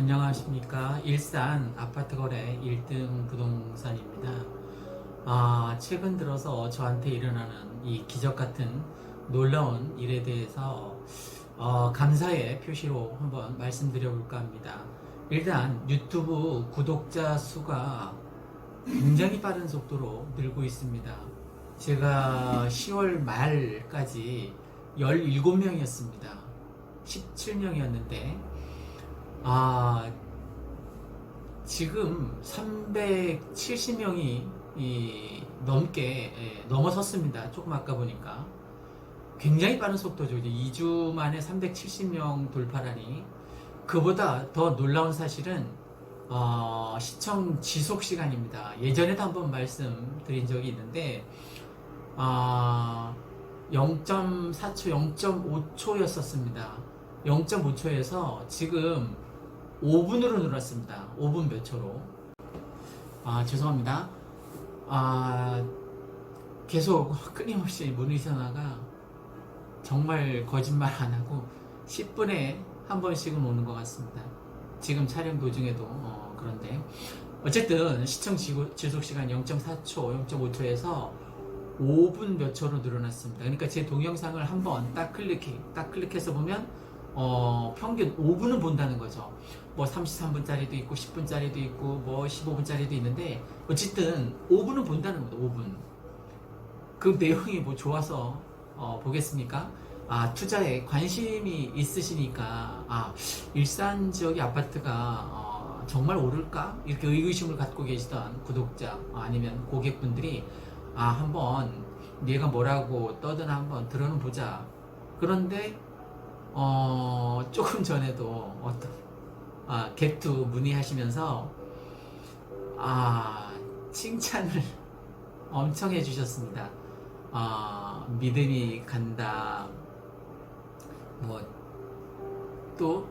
안녕하십니까. 일산 아파트 거래 1등 부동산입니다. 최근 들어서 저한테 일어나는 이 기적 같은 놀라운 일에 대해서 감사의 표시로 한번 말씀드려 볼까 합니다. 일단 유튜브 구독자 수가 굉장히 빠른 속도로 늘고 있습니다. 제가 10월 말까지 17명이었습니다. 17명이었는데 지금 370명이 넘어섰습니다. 조금 아까 보니까. 굉장히 빠른 속도죠. 이제 2주 만에 370명 돌파라니. 그보다 더 놀라운 사실은, 시청 지속 시간입니다. 예전에도 한번 말씀드린 적이 있는데, 0.4초, 0.5초였었습니다. 0.5초에서 지금 5분으로 늘었습니다. 5분 몇 초로. 죄송합니다. 계속 끊임없이 문의전화가 정말 거짓말 안 하고 10분에 한 번씩은 오는 것 같습니다. 지금 촬영 도중에도 그런데 어쨌든 시청 지속 시간 0.4초, 0.5초에서 5분 몇 초로 늘어났습니다. 그러니까 제 동영상을 한번 딱 클릭해서 보면 평균 5분은 본다는 거죠. 뭐 33분짜리도 있고 10분짜리도 있고 뭐 15분짜리도 있는데 어쨌든 5분은 본다는 거죠. 5분. 그 내용이 뭐 좋아서 보겠습니까? 투자에 관심이 있으시니까 일산 지역의 아파트가 정말 오를까? 이렇게 의구심을 갖고 계시던 구독자 아니면 고객분들이 한번 얘가 뭐라고 떠드나 한번 들어는 보자. 그런데 조금 전에도 겟투 문의하시면서 칭찬을 엄청 해주셨습니다. 믿음이 간다. 또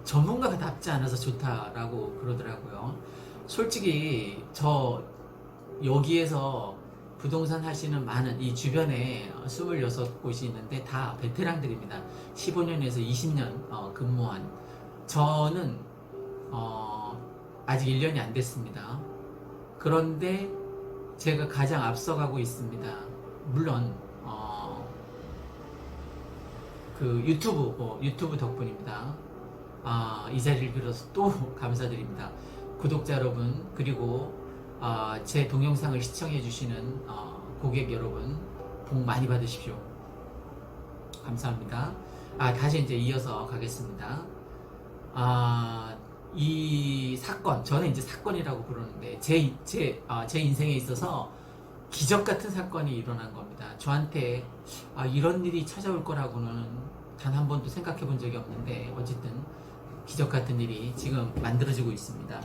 전문가답지 않아서 좋다라고 그러더라고요. 솔직히 저 여기에서 부동산 하시는 많은 이 주변에 26곳이 있는데 다 베테랑들입니다. 15년에서 20년 근무한. 저는 아직 1년이 안 됐습니다. 그런데 제가 가장 앞서가고 있습니다. 물론 그 유튜브 덕분입니다. 이 자리를 빌어서 또 감사드립니다. 구독자 여러분, 그리고 제 동영상을 시청해 주시는 고객 여러분, 복 많이 받으십시오. 감사합니다. 다시 이제 이어서 가겠습니다. 이 사건, 저는 이제 사건이라고 부르는데 제 인생에 있어서 기적 같은 사건이 일어난 겁니다. 저한테 이런 일이 찾아올 거라고는 단 한 번도 생각해 본 적이 없는데 어쨌든 기적 같은 일이 지금 만들어지고 있습니다.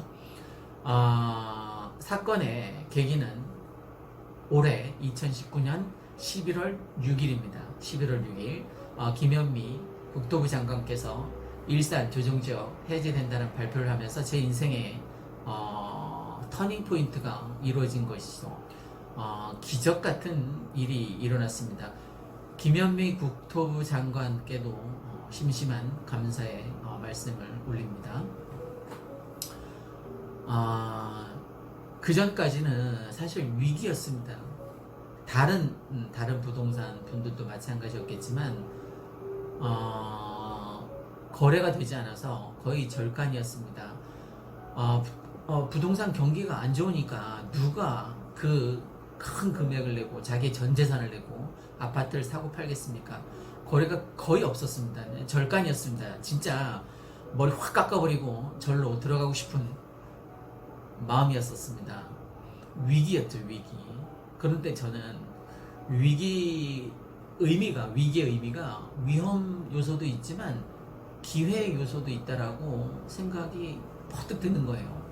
사건의 계기는 올해 2019년 11월 6일입니다. 11월 6일 김현미 국토부 장관께서 일산 조정지역 해제된다는 발표를 하면서 제 인생의 터닝포인트가 이루어진 것이죠. 기적 같은 일이 일어났습니다. 김현미 국토부 장관께도 심심한 감사의 말씀을 올립니다. 그 전까지는 사실 위기였습니다. 다른 부동산 분들도 마찬가지였겠지만 거래가 되지 않아서 거의 절간이었습니다. 부동산 경기가 안 좋으니까 누가 그 큰 금액을 내고 자기의 전 재산을 내고 아파트를 사고 팔겠습니까? 거래가 거의 없었습니다. 절간이었습니다. 진짜 머리 확 깎아버리고 절로 들어가고 싶은 마음이었었습니다. 위기였죠, 위기. 그런데 저는 위기의 의미가 위험 요소도 있지만 기회 요소도 있다라고 생각이 퍼뜩 드는 거예요.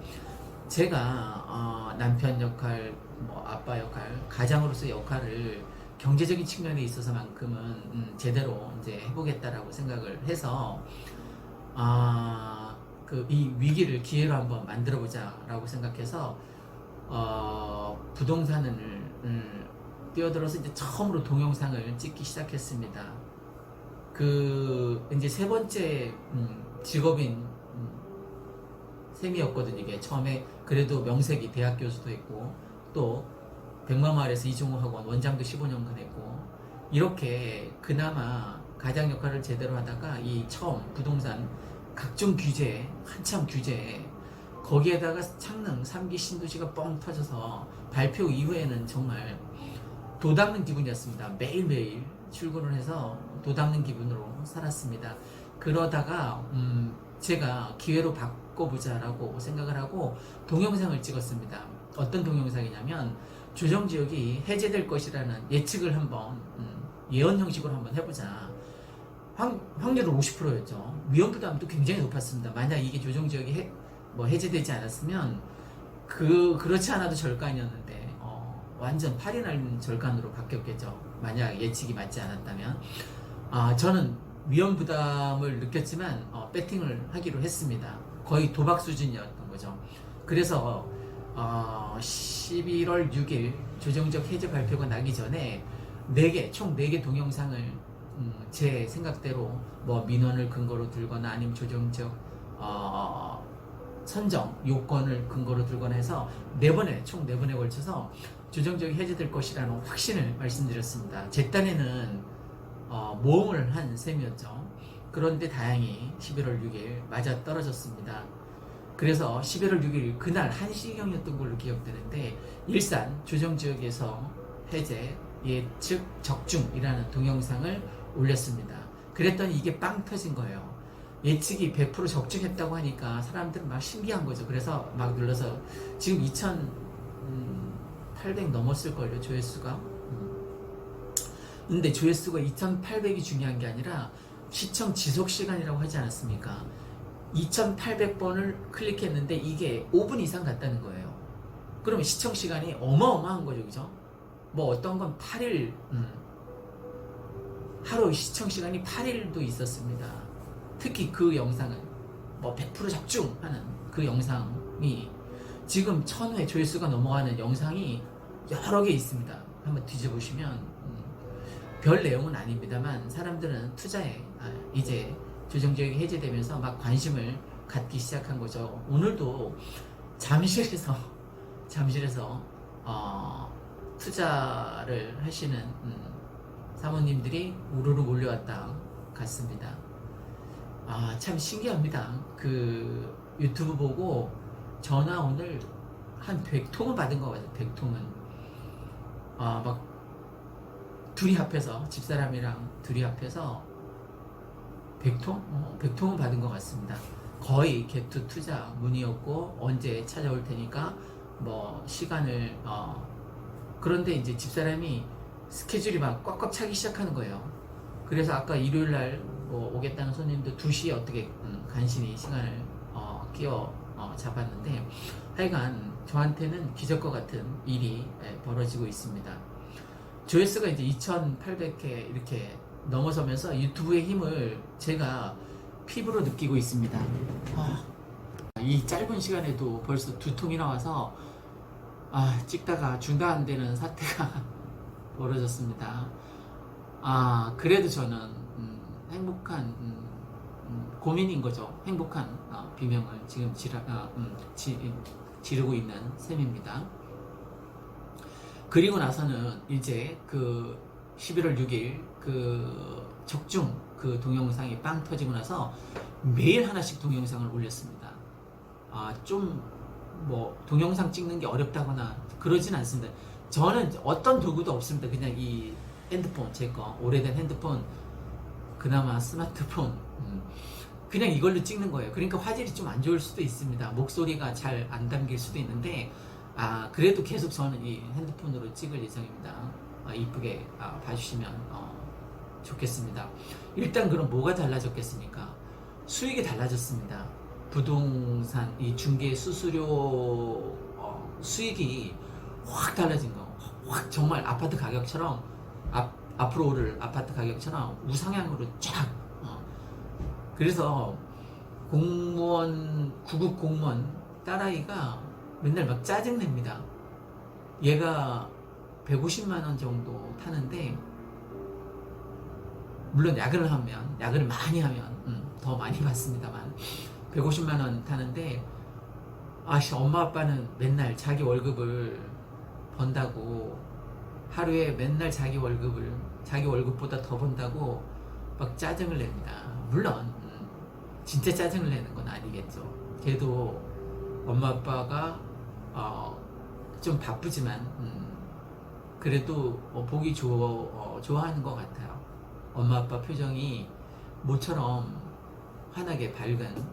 제가 남편 역할, 아빠 역할, 가장으로서의 역할을 경제적인 측면에 있어서만큼은 제대로 이제 해보겠다라고 생각을 해서 이 위기를 기회로 한번 만들어보자라고 생각해서 부동산을 뛰어들어서 이제 처음으로 동영상을 찍기 시작했습니다. 그 이제 세 번째 직업인 셈이었거든요. 이게 처음에 그래도 명색이 대학 교수도 했고 또 백마마을에서 이종호학원 원장도 15년간 했고 이렇게 그나마 가장 역할을 제대로 하다가 이 처음 부동산 각종 규제 한참 규제 거기에다가 창능 3기 신도시가 뻥 터져서 발표 이후에는 정말 도닦는 기분이었습니다. 매일매일 출근을 해서 도닦는 기분으로 살았습니다. 그러다가 제가 기회로 바꿔보자라고 생각을 하고 동영상을 찍었습니다. 어떤 동영상이냐면 조정지역이 해제될 것이라는 예측을 한번 예언 형식으로 한번 해보자. 확률은 50%였죠. 위험부담도 굉장히 높았습니다. 만약 이게 조정지역이 해제되지 않았으면 그렇지 않아도 절간이었는데 완전 팔이 날 절간으로 바뀌었겠죠. 만약 예측이 맞지 않았다면 저는 위험 부담을 느꼈지만 배팅을 하기로 했습니다. 거의 도박 수준이었던 거죠. 그래서 11월 6일 조정적 해제 발표가 나기 전에 총 4개 동영상을 제 생각대로 민원을 근거로 들거나 아니면 조정적 선정 요건을 근거로 들거나 해서 총 4번에 걸쳐서 조정적이 해제될 것이라는 확신을 말씀드렸습니다. 제 딴에는 모험을 한 셈이었죠. 그런데 다행히 11월 6일 맞아 떨어졌습니다. 그래서 11월 6일 그날 1시경이었던 걸로 기억되는데 일산 조정지역에서 해제 예측 적중이라는 동영상을 올렸습니다. 그랬더니 이게 빵 터진 거예요. 예측이 100% 적중했다고 하니까 사람들은 막 신기한 거죠. 그래서 막 눌러서 지금 2,800 넘었을걸요, 조회수가. 근데 조회수가 2,800이 중요한 게 아니라 시청 지속 시간이라고 하지 않았습니까? 2,800번을 클릭했는데 이게 5분 이상 갔다는 거예요. 그러면 시청 시간이 어마어마한 거죠, 그죠? 어떤 건 8일, 하루 시청 시간이 8일도 있었습니다. 특히 그 영상은 100% 적중하는 그 영상이 지금 1,000회 조회수가 넘어가는 영상이 여러 개 있습니다. 한번 뒤져보시면 별 내용은 아닙니다만 사람들은 투자에 이제 조정지역이 해제되면서 막 관심을 갖기 시작한 거죠. 오늘도 잠실에서 투자를 하시는 사모님들이 우르르 몰려왔다 같습니다. 참 신기합니다. 그 유튜브 보고 전화 오늘 한 100통은 받은 것 같아요. 100통은 막 둘이 합해서 집사람이랑 둘이 합해서 100통? 100통은 받은 것 같습니다. 거의 개투 투자 문의였고 언제 찾아올 테니까 시간을 그런데 이제 집사람이 스케줄이 막 꽉꽉 차기 시작하는 거예요. 그래서 아까 일요일날 오겠다는 손님도 2시에 어떻게 간신히 시간을 끼워 잡았는데 하여간 저한테는 기적과 같은 일이 벌어지고 있습니다. 조회수가 이제 2,800회 이렇게 넘어서면서 유튜브의 힘을 제가 피부로 느끼고 있습니다. 이 짧은 시간에도 벌써 2통이 나와서 찍다가 중단되는 사태가 벌어졌습니다. 그래도 저는 행복한 고민인 거죠. 행복한 비명을 지금 지르고 있는 셈입니다. 그리고 나서는 이제 그 11월 6일 그 적중 그 동영상이 빵 터지고 나서 매일 하나씩 동영상을 올렸습니다. 동영상 찍는 게 어렵다거나 그러진 않습니다. 저는 어떤 도구도 없습니다. 그냥 이 핸드폰, 제 거 오래된 핸드폰, 그나마 스마트폰, 그냥 이걸로 찍는 거예요. 그러니까 화질이 좀 안 좋을 수도 있습니다. 목소리가 잘 안 담길 수도 있는데 그래도 계속 저는 이 핸드폰으로 찍을 예정입니다. 이쁘게 봐주시면 좋겠습니다. 일단 그럼 뭐가 달라졌겠습니까? 수익이 달라졌습니다. 부동산 이 중개 수수료 수익이 확 달라진 거. 확 정말 아파트 가격처럼 앞으로 오를 아파트 가격처럼 우상향으로 쫙. 그래서 구급 공무원 딸아이가 맨날 막 짜증냅니다. 얘가 150만 원 정도 타는데 물론 야근을 많이 하면 더 많이 받습니다만 150만 원 타는데 엄마 아빠는 맨날 자기 월급을 번다고 하루에 맨날 자기 월급보다 더 번다고 막 짜증을 냅니다. 물론 진짜 짜증을 내는 건 아니겠죠. 걔도 엄마 아빠가 좀 바쁘지만 그래도 보기 좋아하는 것 같아요. 엄마 아빠 표정이 모처럼 환하게 밝은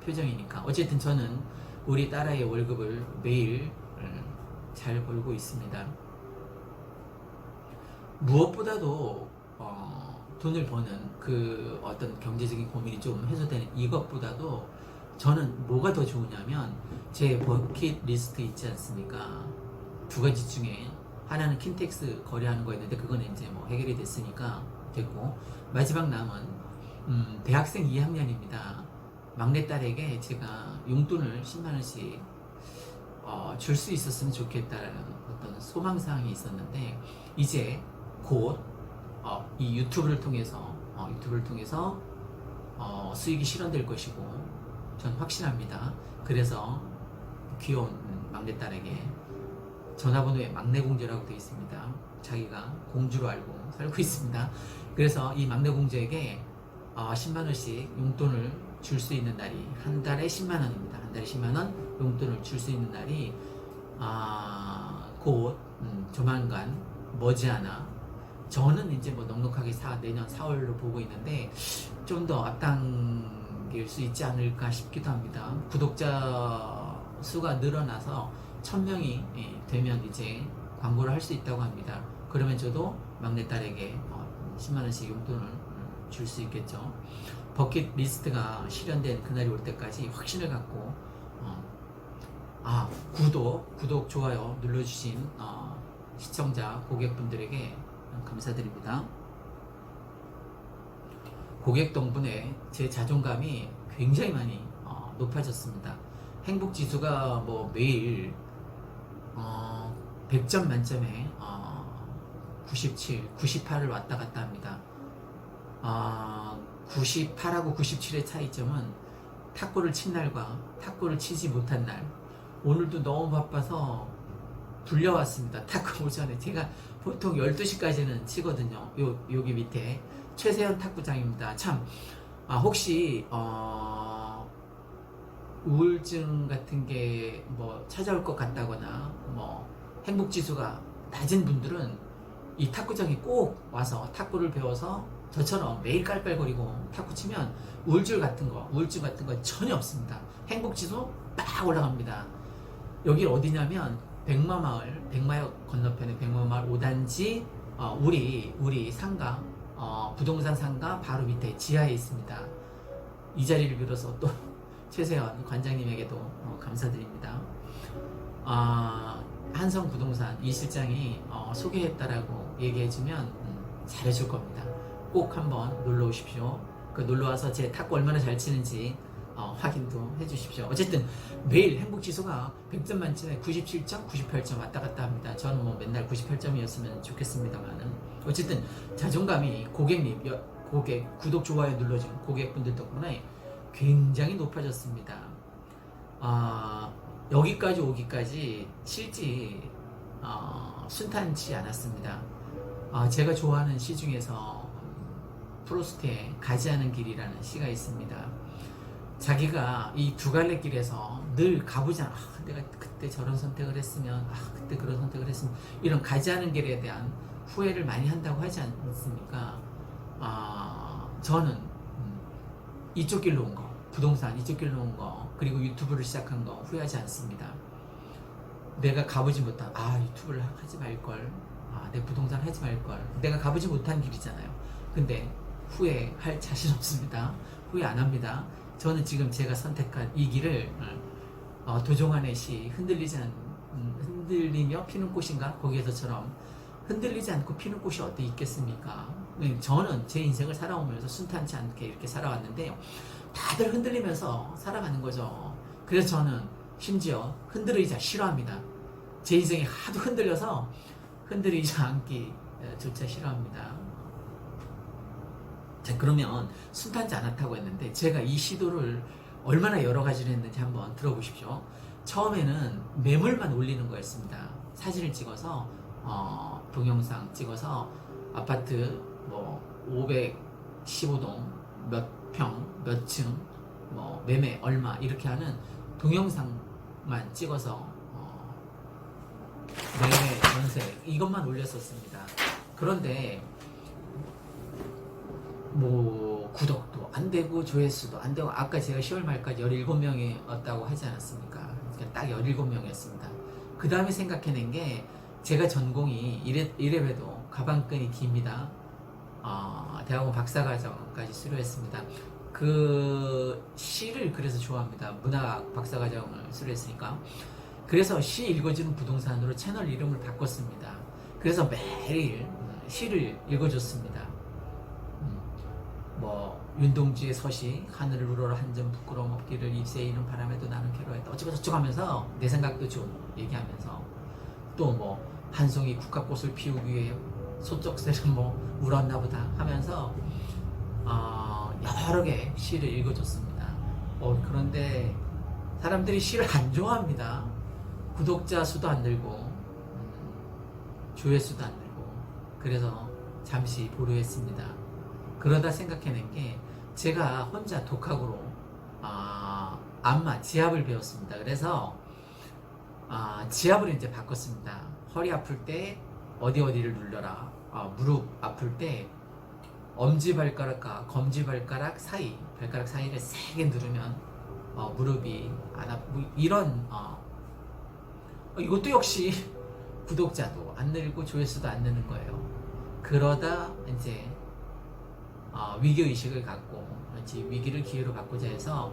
표정이니까. 어쨌든 저는 우리 딸아이의 월급을 매일 잘 벌고 있습니다. 무엇보다도 돈을 버는 그 어떤 경제적인 고민이 좀 해소되는 이것보다도 저는 뭐가 더 좋으냐면 제 버킷 리스트 있지 않습니까? 두 가지 중에 하나는 킨텍스 거래하는 거였는데 그건 이제 뭐 해결이 됐으니까 됐고, 마지막 남은 대학생 2학년입니다. 막내딸에게 제가 용돈을 10만원씩 줄 수 있었으면 좋겠다라는 어떤 소망사항이 있었는데 이제 곧 이 유튜브를 통해서 수익이 실현될 것이고 전 확신합니다. 그래서 귀여운 막내딸에게 전화번호에 막내공주라고 되어 있습니다. 자기가 공주로 알고 살고 있습니다. 그래서 이 막내공주에게 10만원씩 용돈을 줄 수 있는 날이 한 달에 10만원입니다. 한 달에 10만원 용돈을 줄 수 있는 날이 곧 조만간 머지않아 저는 이제 뭐 넉넉하게 내년 4월로 보고 있는데 좀 더 앞당길 수 있지 않을까 싶기도 합니다. 구독자 수가 늘어나서 1000명이 되면 이제 광고를 할 수 있다고 합니다. 그러면 저도 막내딸에게 10만원씩 용돈을 줄 수 있겠죠. 버킷 리스트가 실현된 그날이 올 때까지 확신을 갖고 구독, 좋아요 눌러주신 시청자, 고객분들에게 감사드립니다. 고객 덕분에 제 자존감이 굉장히 많이 높아졌습니다. 행복지수가 뭐 매일 100점 만점에 97, 98을 왔다 갔다 합니다. 98하고 97의 차이점은 탁구를 친 날과 탁구를 치지 못한 날. 오늘도 너무 바빠서 불려왔습니다. 탁구 오전에 제가 보통 12시까지는 치거든요. 여기 밑에 최세현 탁구장입니다. 참 혹시 우울증 같은 게 뭐 찾아올 것 같다거나 뭐 행복지수가 낮은 분들은 이 탁구장에 꼭 와서 탁구를 배워서 저처럼 매일 깔깔거리고 탁구 치면 우울증 같은 거 전혀 없습니다. 행복지수 딱 올라갑니다. 여기 어디냐면 백마역 건너편에 백마마을 5단지 우리 상가 부동산 상가 바로 밑에 지하에 있습니다. 이 자리를 빌어서 또 최세현 관장님에게도 감사드립니다. 한성부동산 이 실장이 소개했다라고 얘기해주면 잘해줄 겁니다. 꼭 한번 놀러 오십시오. 놀러와서 제 탁구 얼마나 잘 치는지 확인도 해주십시오. 어쨌든 매일 행복지수가 100점 만점에 97점, 98점 왔다 갔다 합니다. 저는 뭐 맨날 98점이었으면 좋겠습니다만은 어쨌든 자존감이 고객 구독 좋아요 눌러준 고객분들 덕분에 굉장히 높아졌습니다. 여기까지 오기까지 실제 순탄치 않았습니다. 제가 좋아하는 시 중에서 프로스트의 가지 않은 길이라는 시가 있습니다. 자기가 이 두 갈래 길에서 늘 가보자. 내가 그때 저런 선택을 했으면, 그때 그런 선택을 했으면, 이런 가지 않은 길에 대한 후회를 많이 한다고 하지 않습니까? 저는 이쪽 길로 온 거, 부동산 이쪽 길로 온 거, 그리고 유튜브를 시작한 거 후회하지 않습니다. 내가 가보지 못한, 유튜브를 하지 말걸, 내 부동산 하지 말걸, 내가 가보지 못한 길이잖아요. 근데 후회할 자신 없습니다. 후회 안 합니다. 저는 지금 제가 선택한 이 길을 도종환의 시 흔들리며 피는 꽃인가? 거기에서처럼 흔들리지 않고 피는 꽃이 어디 있겠습니까? 저는 제 인생을 살아오면서 순탄치 않게 이렇게 살아왔는데요. 다들 흔들리면서 살아가는 거죠. 그래서 저는 심지어 흔들리자 싫어합니다. 제 인생이 하도 흔들려서 흔들리지 않기 조차 싫어합니다. 자, 그러면 순탄지 않았다고 했는데 제가 이 시도를 얼마나 여러 가지를 했는지 한번 들어보십시오. 처음에는 매물만 올리는 거였습니다. 사진을 찍어서 동영상 찍어서 아파트 뭐 515동 몇 평, 몇 층, 뭐 매매 얼마 이렇게 하는 동영상만 찍어서 매매 전세 이것만 올렸었습니다. 그런데 뭐 구독도 안 되고 조회수도 안 되고 아까 제가 10월 말까지 17명이었다고 하지 않았습니까? 그러니까 딱 17명이었습니다. 그 다음에 생각해낸 게 제가 전공이 이래봬도 가방끈이 깁니다. 대학원 박사과정까지 수료했습니다. 그 시를 그래서 좋아합니다. 문학 박사과정을 수료했으니까. 그래서 시 읽어주는 부동산으로 채널 이름을 바꿨습니다. 그래서 매일 시를 읽어줬습니다. 뭐 윤동주의 서시 하늘을 우러러 한 점 부끄러움 없기를 입새이는 바람에도 나는 괴로워했다 어쩌고 저쩌고 하면서 내 생각도 좀 얘기하면서 또 뭐 한 송이 국화꽃을 피우기 위해 소쩍새는 뭐 울었나 보다 하면서 여러 개 시를 읽어줬습니다. 그런데 사람들이 시를 안 좋아합니다. 구독자 수도 안 늘고 조회수도 안 늘고 그래서 잠시 보류했습니다. 그러다 생각해낸 게 제가 혼자 독학으로 안마 지압을 배웠습니다. 그래서 지압을 이제 바꿨습니다. 허리 아플 때 어디를 눌러라. 무릎 아플 때 엄지발가락과 검지발가락 사이 발가락 사이를 세게 누르면 무릎이 안 아프고 이런 이것도 역시 구독자도 안 늘고 조회수도 안 느는 거예요. 그러다 이제 위기의식을 갖고 위기를 기회로 바꾸자 해서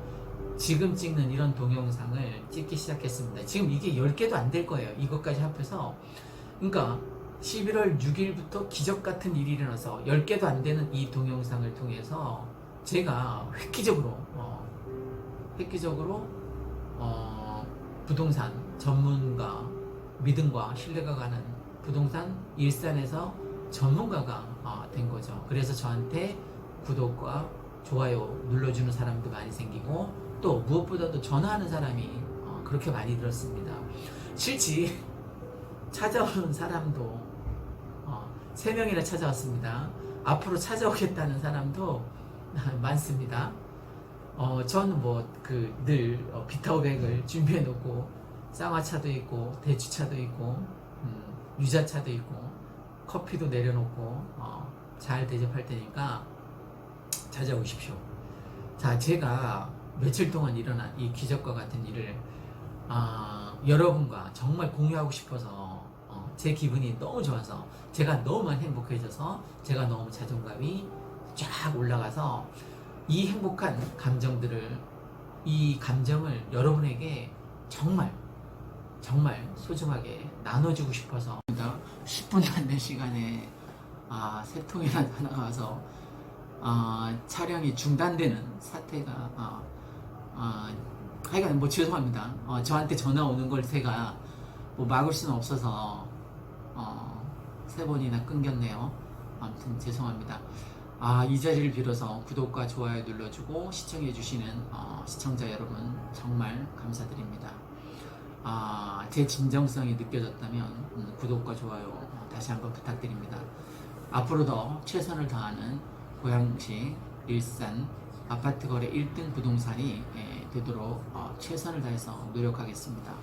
지금 찍는 이런 동영상을 찍기 시작했습니다. 지금 이게 10개도 안 될 거예요. 이것까지 합해서. 그러니까 11월 6일부터 기적 같은 일이 일어나서 10개도 안 되는 이 동영상을 통해서 제가 획기적으로 부동산 전문가, 믿음과 신뢰가 가는 부동산 일산에서 전문가가 된 거죠. 그래서 저한테 구독과 좋아요 눌러주는 사람도 많이 생기고 또 무엇보다도 전화하는 사람이 그렇게 많이 들었습니다. 실제 찾아오는 사람도 3명이나 찾아왔습니다. 앞으로 찾아오겠다는 사람도 많습니다. 저는 뭐 늘 비타오백을 준비해 놓고 쌍화차도 있고 대추차도 있고 유자차도 있고 커피도 내려놓고 잘 대접할 테니까 찾아오십시오. 자, 제가 며칠 동안 일어난 이 기적과 같은 일을 여러분과 정말 공유하고 싶어서 제 기분이 너무 좋아서 제가 너무 행복해져서 제가 너무 자존감이 쫙 올라가서 이 행복한 이 감정을 여러분에게 정말 소중하게 나눠주고 싶어서 10분도 안 된 시간에 3통이나 나가서 촬영이 중단되는 사태가 하여간 뭐 죄송합니다. 저한테 전화 오는 걸 제가 뭐 막을 수는 없어서 3번이나 끊겼네요. 아무튼 죄송합니다. 이 자리를 빌어서 구독과 좋아요 눌러주고 시청해주시는 시청자 여러분 정말 감사드립니다. 제 진정성이 느껴졌다면 구독과 좋아요 다시 한번 부탁드립니다. 앞으로도 최선을 다하는 고양시 일산 아파트 거래 1등 부동산이 되도록 최선을 다해서 노력하겠습니다.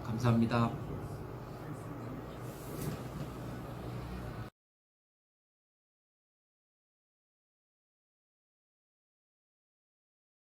감사합니다.